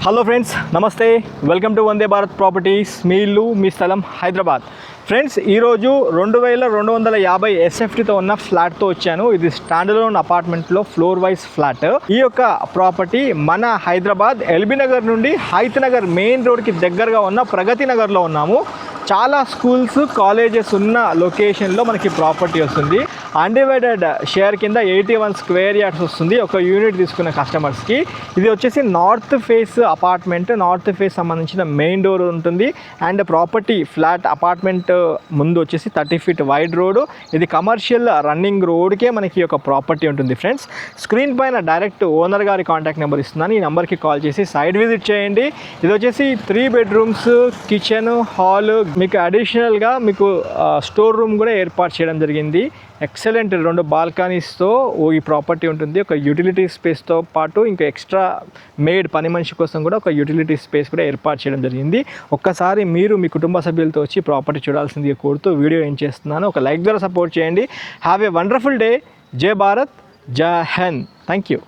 Hello friends, నమస్తే. Welcome to Vande Bharat properties. మీ ఇల్లు మీ స్థలం హైదరాబాద్. ఫ్రెండ్స్, ఈరోజు 2250 ఎస్ఎఫ్టీతో ఉన్న ఫ్లాట్తో వచ్చాను. ఇది స్టాండర్లోన్ అపార్ట్మెంట్లో ఫ్లోర్ వైజ్ ఫ్లాట్. ఈ యొక్క ప్రాపర్టీ మన హైదరాబాద్ ఎల్బీ నగర్ నుండి హైత్ నగర్ మెయిన్ రోడ్కి దగ్గరగా ఉన్న ప్రగతి నగర్లో ఉన్నాము. చాలా స్కూల్స్, కాలేజెస్ ఉన్న లొకేషన్లో మనకి ప్రాపర్టీ వస్తుంది. అన్డివైడెడ్ షేర్ కింద 81 స్క్వేర్ యార్డ్స్ వస్తుంది ఒక యూనిట్ తీసుకున్న కస్టమర్స్కి. ఇది వచ్చేసి north face apartment. North face సంబంధించిన మెయిన్ డోర్ ఉంటుంది. అండ్ ప్రాపర్టీ ఫ్లాట్ అపార్ట్మెంట్ ముందు వచ్చేసి 30 ఫీట్ వైడ్ రోడ్. ఇది కమర్షియల్ రన్నింగ్ రోడ్కే మనకి ఒక ప్రాపర్టీ ఉంటుంది. ఫ్రెండ్స్, స్క్రీన్ పైన డైరెక్ట్ ఓనర్ గారి కాంటాక్ట్ నెంబర్ ఇస్తున్నాను. ఈ నెంబర్కి కాల్ చేసి సైట్ విజిట్ చేయండి. ఇది వచ్చేసి 3 బెడ్రూమ్స్, కిచెన్, హాల్, మీకు అడిషనల్గా మీకు స్టోర్ రూమ్ కూడా ఏర్పాటు చేయడం జరిగింది. ఎక్సలెంట్ 2 బాల్కనీస్తో ఈ ప్రాపర్టీ ఉంటుంది. ఒక యూటిలిటీ స్పేస్తో పాటు ఇంకా ఎక్స్ట్రా మేడ్ పని మనిషి కోసం కూడా ఒక యూటిలిటీ స్పేస్ కూడా ఏర్పాటు చేయడం జరిగింది. ఒక్కసారి మీరు మీ కుటుంబ సభ్యులతో వచ్చి ప్రాపర్టీ చూడాల్సిందిగా కోరుతూ వీడియో ఏం చేస్తున్నాను. ఒక లైక్ ద్వారా సపోర్ట్ చేయండి. Have a wonderful day. జై భారత్, జై హింద్. Thank you.